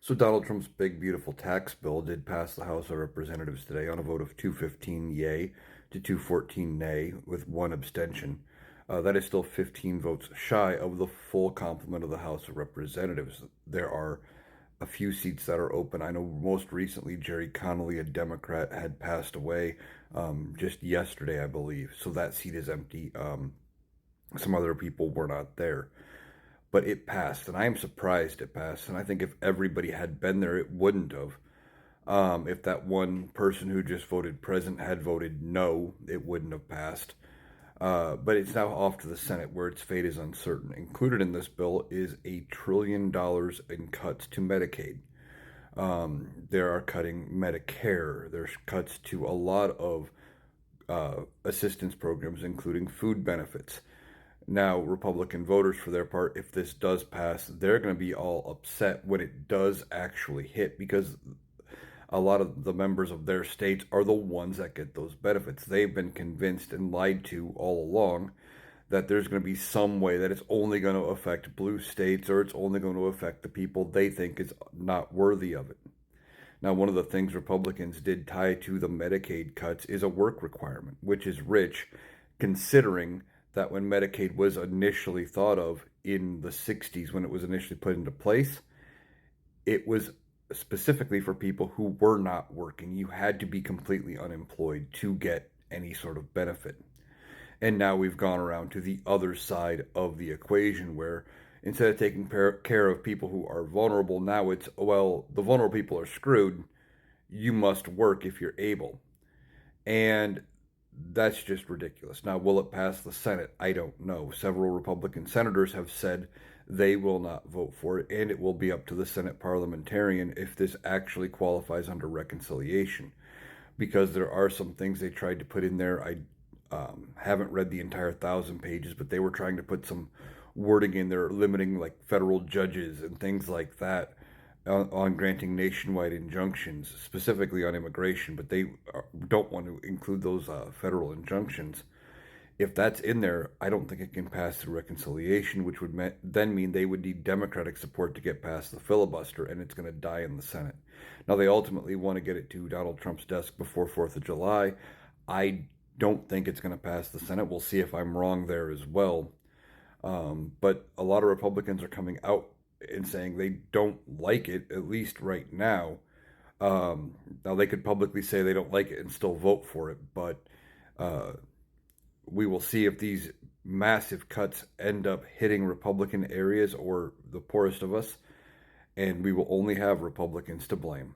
So Donald Trump's big, beautiful tax bill did pass the House of Representatives today on a vote of 215 yay to 214 nay, with one abstention. That is still 15 votes shy of the full complement of the House of Representatives. There are a few seats that are open. I know most recently Jerry Connolly, a Democrat, had passed away just yesterday, I believe. So that seat is empty. Some other people were not there, but it passed, and I am surprised it passed. And I think if everybody had been there, it wouldn't have. If that one person who just voted present had voted no, it wouldn't have passed. But it's now off to the Senate, where its fate is uncertain. Included in this bill is $1 trillion in cuts to Medicaid. There are cutting Medicare. There's cuts to a lot of assistance programs, including food benefits. Now, Republican voters, for their part, if this does pass, they're going to be all upset when it does actually hit, because a lot of the members of their states are the ones that get those benefits. They've been convinced and lied to all along that there's going to be some way that it's only going to affect blue states, or it's only going to affect the people they think is not worthy of it. Now, one of the things Republicans did tie to the Medicaid cuts is a work requirement, which is rich, considering that when Medicaid was initially thought of in the 60s, when it was initially put into place, it was specifically for people who were not working. You had to be completely unemployed to get any sort of benefit. And now we've gone around to the other side of the equation, where instead of taking care of people who are vulnerable, now it's, well, the vulnerable people are screwed. You must work if you're able. And that's just ridiculous. Now, will it pass the Senate? I don't know. Several Republican senators have said they will not vote for it, and it will be up to the Senate parliamentarian if this actually qualifies under reconciliation, because there are some things they tried to put in there. I haven't read the entire 1,000 pages, but they were trying to put some wording in there limiting like federal judges and things like that on granting nationwide injunctions, specifically on immigration, but they don't want to include those federal injunctions. If that's in there, I don't think it can pass through reconciliation, which would then mean they would need Democratic support to get past the filibuster, and it's going to die in the Senate. Now, they ultimately want to get it to Donald Trump's desk before 4th of July. I don't think it's going to pass the Senate. We'll see if I'm wrong there as well. But a lot of Republicans are coming out and saying they don't like it, at least right now. Now, they could publicly say they don't like it and still vote for it, but uh, we will see if these massive cuts end up hitting Republican areas or the poorest of us, and we will only have Republicans to blame.